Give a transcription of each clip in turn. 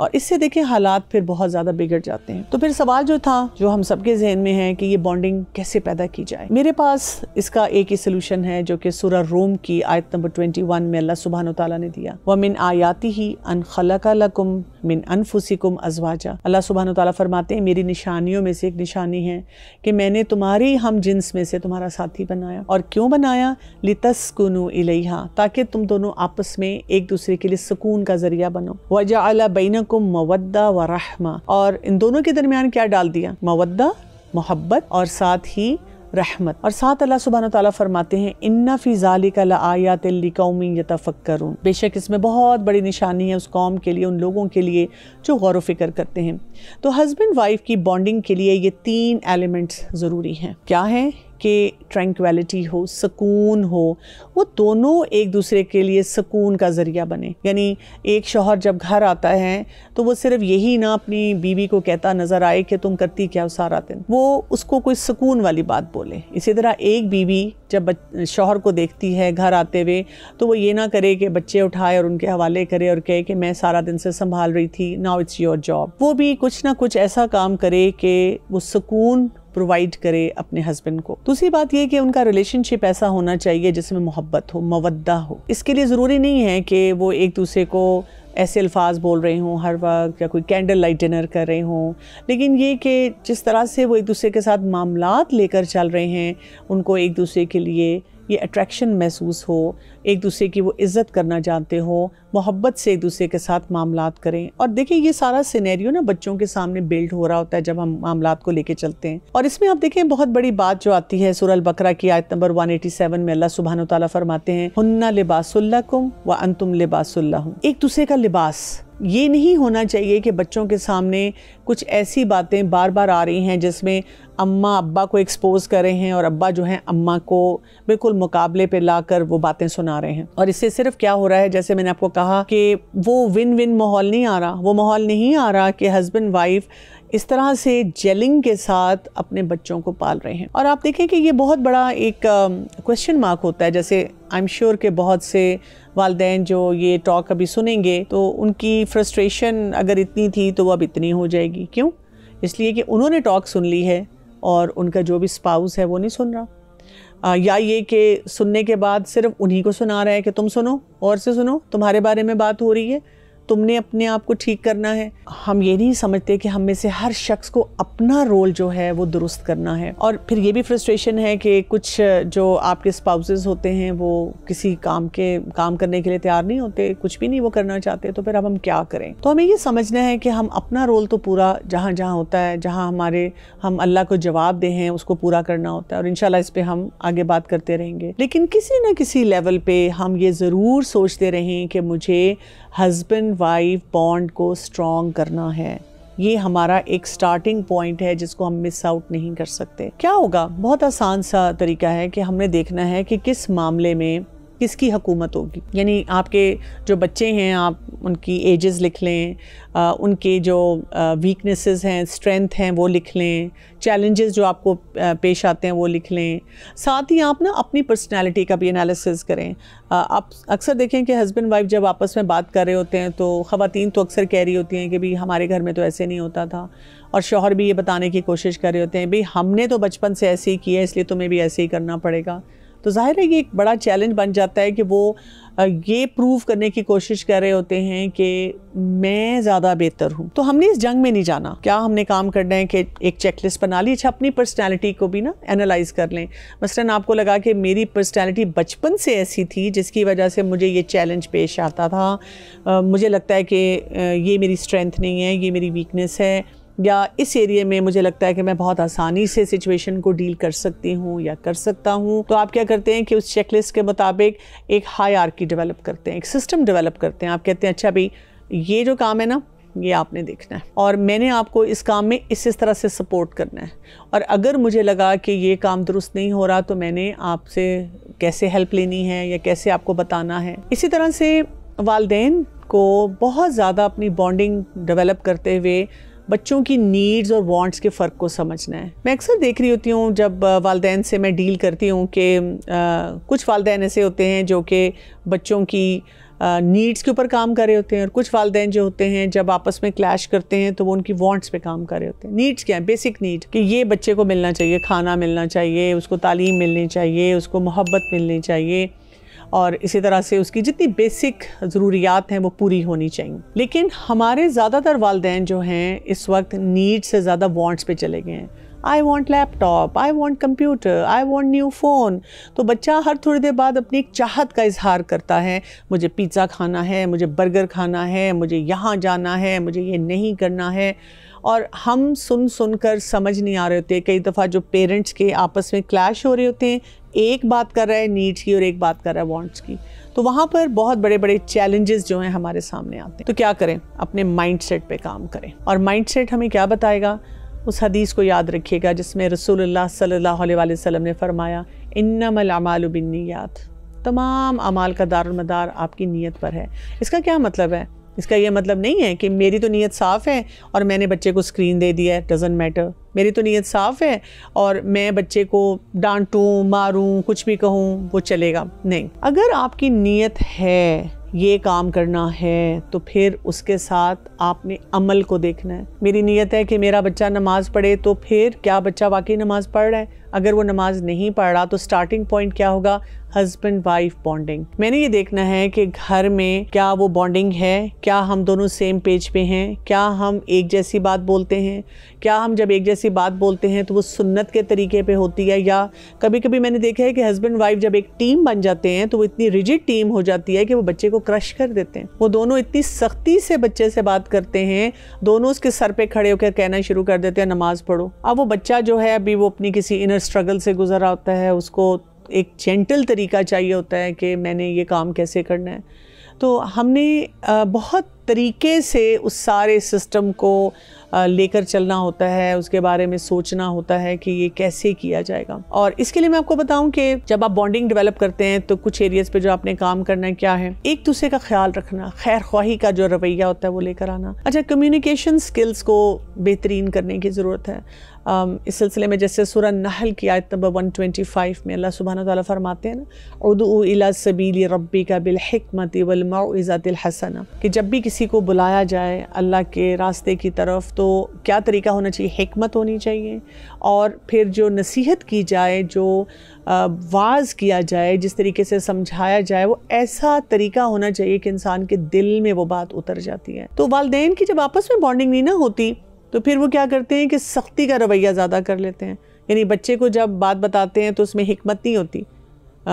اور اس سے دیکھیں حالات پھر بہت زیادہ بگڑ جاتے ہیں. تو پھر سوال جو تھا جو ہم سب کے ذہن میں ہے کہ یہ بانڈنگ کیسے پیدا کی جائے. میرے پاس اس کا ایک ہی سلوشن ہے جو کہ سورہ روم کی آیت نمبر 21 میں اللہ سبحانہ وتعالیٰ نے دیا. وَمِنْ آیَاتِهِ أَنْ خَلَقَ لَكُمْ مِنْ أَنفُسِكُمْ أَزْوَاجًا. اللہ سبحانہ وتعالیٰ فرماتے ہیں میری نشانیوں میں سے ایک نشانی ہے کہ میں نے تمہاری ہم جنس میں سے تمہارا ساتھی بنایا. اور کیوں بنایا؟ لِتَسْكُنُوا إِلَيْهَا, تاکہ تم دونوں آپس میں ایک دوسرے کے لیے سکون کا ذریعہ بنو. وَجَعَلَ بَيْنَكُمْ مَوَدَّةً وَرَحْمَةً, اور ان دونوں کے درمیان کیا ڈال دیا؟ مودہ, محبت, اور ساتھ ہی رحمت. اور ساتھ اللہ سبحانہ وتعالیٰ فرماتے ہیں اِنَّ فِي ذَلِكَ لَآيَاتٍ لِقَوْمٍ يَتَفَكَّرُونَ, بے شک اس میں بہت بڑی نشانی ہے اس قوم کے لیے, ان لوگوں کے لیے جو غور و فکر کرتے ہیں. تو ہسبینڈ وائف کی بانڈنگ کے لیے یہ 3 ایلیمنٹس ضروری ہیں. کیا ہیں؟ کہ ٹرینکویلٹی ہو, سکون ہو, وہ دونوں ایک دوسرے کے لیے سکون کا ذریعہ بنے. یعنی ایک شوہر جب گھر آتا ہے تو وہ صرف یہی نہ اپنی بیوی کو کہتا نظر آئے کہ تم کرتی کیا سارا دن, وہ اس کو کوئی سکون والی بات بولے. اسی طرح ایک بیوی جب شوہر کو دیکھتی ہے گھر آتے ہوئے تو وہ یہ نہ کرے کہ بچے اٹھائے اور ان کے حوالے کرے اور کہے کہ میں سارا دن سے سنبھال رہی تھی, ناؤ اٹس یور جاب. وہ بھی کچھ نہ کچھ ایسا کام کرے کہ وہ سکون پرووائڈ کرے اپنے ہسبینڈ کو. دوسری بات یہ کہ ان کا ریلیشن شپ ایسا ہونا چاہیے جس میں محبت ہو, مودہ ہو. اس کے لیے ضروری نہیں ہے کہ وہ ایک دوسرے کو ایسے الفاظ بول رہے ہوں ہر وقت یا کوئی کینڈل لائٹ ڈنر کر رہے ہوں, لیکن یہ کہ جس طرح سے وہ ایک دوسرے کے ساتھ معاملات لے کر چل رہے ہیں ان کو ایک دوسرے کے لیے یہ اٹریکشن محسوس ہو, ایک دوسرے کی وہ عزت کرنا جانتے ہو, محبت سے ایک دوسرے کے ساتھ معاملات کریں. اور دیکھیں یہ سارا سینیریو نا بچوں کے سامنے بلڈ ہو رہا ہوتا ہے جب ہم معاملات کو لے کے چلتے ہیں. اور اس میں آپ دیکھیں بہت بڑی بات جو آتی ہے سورہ البقرہ کی آیت نمبر 187 میں اللہ سبحانہ وتعالیٰ فرماتے ہیں ہن لباس لکم وانتم لباس لہم. ایک دوسرے کا لباس یہ نہیں ہونا چاہیے کہ بچوں کے سامنے کچھ ایسی باتیں بار بار آ رہی ہیں جس میں اماں ابا کو ایکسپوز کر رہے ہیں اور ابا جو ہیں اماں کو بالکل مقابلے پہ لا کر وہ باتیں سنا رہے ہیں. اور اس سے صرف کیا ہو رہا ہے, جیسے میں نے آپ کو کہا کہ وہ ون ون ماحول نہیں آ رہا, وہ ماحول نہیں آ رہا کہ ہسبینڈ وائف اس طرح سے جیلنگ کے ساتھ اپنے بچوں کو پال رہے ہیں. اور آپ دیکھیں کہ یہ بہت بڑا ایک کوشچن مارک ہوتا ہے. جیسے آئی ایم شیور کہ بہت سے والدین جو یہ ٹاک ابھی سنیں گے تو ان کی فرسٹریشن اگر اتنی تھی تو وہ اب اتنی ہو جائے گی. کیوں؟ اس لیے کہ انہوں نے ٹاک سن لی ہے اور ان کا جو بھی اسپاؤس ہے وہ نہیں سن رہا, یا یہ کہ سننے کے بعد صرف انہی کو سنا رہا ہے کہ تم سنو, اور سے سنو, تمہارے بارے میں بات ہو رہی ہے, تم نے اپنے آپ کو ٹھیک کرنا ہے. ہم یہ نہیں سمجھتے کہ ہم میں سے ہر شخص کو اپنا رول جو ہے وہ درست کرنا ہے. اور پھر یہ بھی فرسٹریشن ہے کہ کچھ جو آپ کے اسپاؤسز ہوتے ہیں وہ کسی کام کرنے کے لیے تیار نہیں ہوتے, کچھ بھی نہیں وہ کرنا چاہتے, تو پھر اب ہم کیا کریں. تو ہمیں یہ سمجھنا ہے کہ ہم اپنا رول تو پورا جہاں جہاں ہوتا ہے, جہاں ہم اللہ کو جواب دے ہیں اس کو پورا کرنا ہوتا ہے. اور انشاءاللہ اس پہ ہم آگے بات کرتے رہیں گے. لیکن کسی نہ کسی لیول پہ ہم یہ ضرور سوچتے رہیں کہ مجھے ہسبینڈ وائف بانڈ کو اسٹرانگ کرنا ہے. یہ ہمارا ایک سٹارٹنگ پوائنٹ ہے جس کو ہم مس آؤٹ نہیں کر سکتے. کیا ہوگا؟ بہت آسان سا طریقہ ہے کہ ہم نے دیکھنا ہے کہ کس معاملے میں کس کی حکومت ہوگی. یعنی آپ کے جو بچے ہیں آپ ان کی ایجز لکھ لیں, ان کے جو ویکنیسز ہیں, اسٹرینتھ ہیں وہ لکھ لیں, چیلنجز جو آپ کو پیش آتے ہیں وہ لکھ لیں. ساتھ ہی آپ نا اپنی پرسنالٹی کا بھی انالیسز کریں. آپ اکثر دیکھیں کہ ہسبینڈ وائف جب آپس میں بات کر رہے ہوتے ہیں تو خواتین تو اکثر کہہ رہی ہوتی ہیں کہ بھی ہمارے گھر میں تو ایسے نہیں ہوتا تھا, اور شوہر بھی یہ بتانے کی کوشش کر رہے ہوتے ہیں بھی ہم نے تو بچپن سے ایسے ہی کیا ہے اس لیے تمہیں بھی ایسے ہی کرنا پڑے گا. تو ظاہر ہے یہ ایک بڑا چیلنج بن جاتا ہے کہ وہ یہ پروو کرنے کی کوشش کر رہے ہوتے ہیں کہ میں زیادہ بہتر ہوں. تو ہم نے اس جنگ میں نہیں جانا. کیا ہم نے کام کرنا ہے کہ ایک چیک لسٹ بنا لی, اچھا اپنی پرسنالٹی کو بھی نا انالائز کر لیں. مثلاً آپ کو لگا کہ میری پرسنالٹی بچپن سے ایسی تھی جس کی وجہ سے مجھے یہ چیلنج پیش آتا تھا, مجھے لگتا ہے کہ یہ میری اسٹرینتھ نہیں ہے, یہ میری ویکنیس ہے, یا اس ایریے میں مجھے لگتا ہے کہ میں بہت آسانی سے سچویشن کو ڈیل کر سکتی ہوں یا کر سکتا ہوں. تو آپ کیا کرتے ہیں کہ اس چیک لسٹ کے مطابق ایک ہائرارکی ڈیولپ کرتے ہیں, ایک سسٹم ڈیولپ کرتے ہیں. آپ کہتے ہیں اچھا بھئی یہ جو کام ہے نا یہ آپ نے دیکھنا ہے, اور میں نے آپ کو اس کام میں اس طرح سے سپورٹ کرنا ہے, اور اگر مجھے لگا کہ یہ کام درست نہیں ہو رہا تو میں نے آپ سے کیسے ہیلپ لینی ہے یا کیسے آپ کو بتانا ہے. اسی طرح سے والدین کو بہت زیادہ اپنی بانڈنگ ڈیولپ کرتے ہوئے بچوں کی نیڈز اور وانٹس کے فرق کو سمجھنا ہے. میں اکثر دیکھ رہی ہوتی ہوں جب والدین سے میں ڈیل کرتی ہوں کہ کچھ والدین ایسے ہوتے ہیں جو کہ بچوں کی نیڈس کے اوپر کام کر رہے ہوتے ہیں، اور کچھ والدین جو ہوتے ہیں جب آپس میں کلیش کرتے ہیں تو وہ ان کی وانٹس پہ کام کر رہے ہوتے ہیں۔ نیڈس کیا ہیں؟ بیسک نیڈ، کہ یہ بچے کو ملنا چاہیے، کھانا ملنا چاہیے، اس کو تعلیم ملنی چاہیے، اس کو محبت ملنی چاہیے، اور اسی طرح سے اس کی جتنی بیسک ضروریات ہیں وہ پوری ہونی چاہیے۔ لیکن ہمارے زیادہ تر والدین جو ہیں اس وقت نیڈ سے زیادہ وانٹس پہ چلے گئے ہیں۔ I want laptop, I want computer, I want new phone. تو بچہ ہر تھوڑی دیر بعد اپنی ایک چاہت کا اظہار کرتا ہے، مجھے پیزا کھانا ہے، مجھے برگر کھانا ہے، مجھے یہاں جانا ہے، مجھے یہ نہیں کرنا ہے۔ اور ہم سن کر سمجھ نہیں آ رہے ہوتے، کئی دفعہ جو پیرنٹس کے آپس میں کلیش ہو رہے ہوتے ہیں، ایک بات کر رہا ہے نیڈس کی اور ایک بات کر رہا ہے وانٹس کی، تو وہاں پر بہت بڑے بڑے چیلنجز جو ہیں ہمارے سامنے آتے ہیں۔ تو کیا کریں؟ اپنے مائنڈ سیٹ پہ کام کریں، اور مائنڈ سیٹ ہمیں کیا بتائے گا؟ اس حدیث کو یاد رکھیے گا جس میں رسول اللہ صلی اللہ علیہ وآلہ وسلم نے فرمایا انما الاعمال بالنیات، تمام اعمال کا دار المدار آپ کی نیت پر ہے۔ اس کا کیا مطلب ہے؟ اس کا یہ مطلب نہیں ہے کہ میری تو نیت صاف ہے اور میں نے بچے کو اسکرین دے دیا ہے، ڈزنٹ میٹر، میری تو نیت صاف ہے اور میں بچے کو ڈانٹوں ماروں کچھ بھی کہوں وہ چلے گا، نہیں۔ اگر آپ کی نیت ہے یہ کام کرنا ہے تو پھر اس کے ساتھ آپ نے عمل کو دیکھنا ہے۔ میری نیت ہے کہ میرا بچہ نماز پڑھے، تو پھر کیا بچہ واقعی نماز پڑھ رہا ہے؟ اگر وہ نماز نہیں پڑھ رہا تو سٹارٹنگ پوائنٹ کیا ہوگا؟ Husband wife bonding. میں نے یہ دیکھنا ہے کہ گھر میں کیا وہ بانڈنگ ہے، کیا ہم دونوں سیم پیج پہ ہیں، کیا ہم ایک جیسی بات بولتے ہیں، کیا ہم جب ایک جیسی بات بولتے ہیں تو وہ سنت کے طریقے پہ ہوتی ہے، یا کبھی کبھی میں نے دیکھا ہے کہ ہسبینڈ وائف جب ایک ٹیم بن جاتے ہیں تو وہ اتنی ریجڈ ٹیم ہو جاتی ہے کہ وہ بچے کو کرش کر دیتے ہیں۔ وہ دونوں اتنی سختی سے بچے سے بات کرتے ہیں، دونوں اس کے سر پہ کھڑے ہو کر کہنا شروع کر دیتے ہیں نماز پڑھو۔ اب وہ بچہ جو ہے ابھی وہ اپنی کسی انر اسٹرگل سے گزرا ہوتا ہے، اس کو ایک جینٹل طریقہ چاہیے ہوتا ہے کہ میں نے یہ کام کیسے کرنا ہے۔ تو ہم نے بہت طریقے سے اس سارے سسٹم کو لے کر چلنا ہوتا ہے، اس کے بارے میں سوچنا ہوتا ہے کہ یہ کیسے کیا جائے گا۔ اور اس کے لیے میں آپ کو بتاؤں کہ جب آپ بانڈنگ ڈیولپ کرتے ہیں تو کچھ ایریاز پہ جو آپ نے کام کرنا ہے کیا ہے؟ ایک دوسرے کا خیال رکھنا، خیر خواہی کا جو رویہ ہوتا ہے وہ لے کر آنا۔ اچھا، کمیونیکیشن سکلز کو بہترین کرنے کی ضرورت ہے۔ اس سلسلے میں جیسے سورہ نحل کی آیت نمبر 125 میں اللہ سبحانہ وتعالیٰ فرماتے ہیں نا، ادعو الی سبیل ربک بالحکمۃ والموعظۃ الحسنہ، کہ جب بھی کسی کو بلایا جائے اللہ کے راستے کی طرف تو کیا طریقہ ہونا چاہیے؟ حکمت ہونی چاہیے، اور پھر جو نصیحت کی جائے، جو واعظ کیا جائے، جس طریقے سے سمجھایا جائے، وہ ایسا طریقہ ہونا چاہیے کہ انسان کے دل میں وہ بات اتر جاتی ہے۔ تو والدین کی جب آپس میں بانڈنگ نہیں نہ ہوتی تو پھر وہ کیا کرتے ہیں کہ سختی کا رویہ زیادہ کر لیتے ہیں، یعنی بچے کو جب بات بتاتے ہیں تو اس میں حکمت نہیں ہوتی۔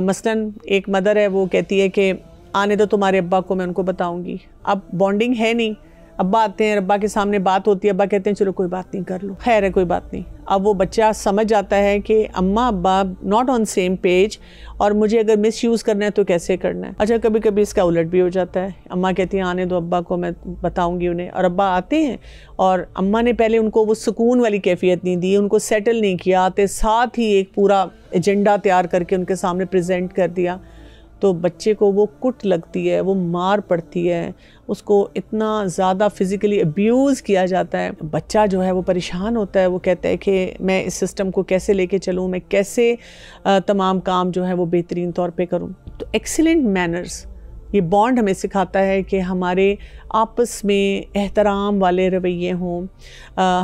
مثلاً ایک مدر ہے، وہ کہتی ہے کہ آنے دو تمہارے ابا کو، میں ان کو بتاؤں گی۔ اب بانڈنگ ہے نہیں، ابا آتے ہیں، ابا کے سامنے بات ہوتی ہے، ابا کہتے ہیں چلو کوئی بات نہیں، کر لو، خیر ہے کوئی بات نہیں۔ اب وہ بچہ سمجھ جاتا ہے کہ اماں ابا ناٹ آن سیم پیج، اور مجھے اگر مس یوز کرنا ہے تو کیسے کرنا ہے۔ اچھا، کبھی کبھی اس کا الٹ بھی ہو جاتا ہے، اماں کہتی ہیں آنے دو ابا کو، میں بتاؤں گی انہیں، اور ابا آتے ہیں اور اماں نے پہلے ان کو وہ سکون والی کیفیت نہیں دی، ان کو سیٹل نہیں کیا، آتے ساتھ ہی ایک پورا ایجنڈا تیار کر کے ان کے سامنے پریزنٹ کر دیا، تو بچے کو وہ کٹ لگتی ہے، وہ مار پڑتی ہے، اس کو اتنا زیادہ فزیکلی ابیوز کیا جاتا ہے۔ بچہ جو ہے وہ پریشان ہوتا ہے، وہ کہتا ہے کہ میں اس سسٹم کو کیسے لے کے چلوں، میں کیسے تمام کام جو ہے وہ بہترین طور پہ کروں۔ تو ایکسیلنٹ مینرز، یہ بانڈ ہمیں سکھاتا ہے کہ ہمارے آپس میں احترام والے رویے ہوں،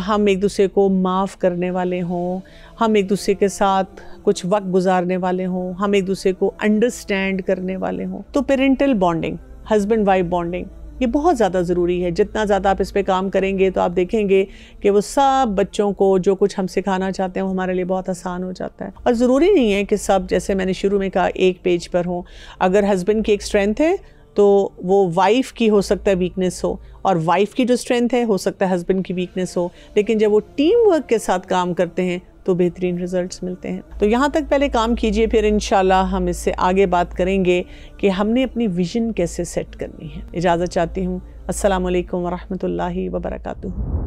ہم ایک دوسرے کو معاف کرنے والے ہوں، ہم ایک دوسرے کے ساتھ کچھ وقت گزارنے والے ہوں، ہم ایک دوسرے کو انڈرسٹینڈ کرنے والے ہوں۔ تو parental bonding, husband wife bonding, یہ بہت زیادہ ضروری ہے۔ جتنا زیادہ آپ اس پہ کام کریں گے تو آپ دیکھیں گے کہ وہ سب بچوں کو جو کچھ ہم سکھانا چاہتے ہیں وہ ہمارے لیے بہت آسان ہو جاتا ہے۔ اور ضروری نہیں ہے کہ سب، جیسے میں نے شروع میں کہا، ایک پیج پر ہوں۔ اگر ہسبینڈ کی ایک اسٹرینتھ ہے تو وہ وائف کی ہو سکتا ہے ویکنس ہو، اور وائف کی جو اسٹرینتھ ہے ہو سکتا ہے ہسبینڈ کی ویکنس ہو، لیکن جب وہ ٹیم ورک کے ساتھ کام کرتے ہیں تو بہترین ریزلٹس ملتے ہیں۔ تو یہاں تک پہلے کام کیجئے، پھر انشاءاللہ ہم اس سے آگے بات کریں گے کہ ہم نے اپنی ویژن کیسے سیٹ کرنی ہے۔ اجازت چاہتی ہوں۔ السلام علیکم ورحمۃ اللہ وبرکاتہ۔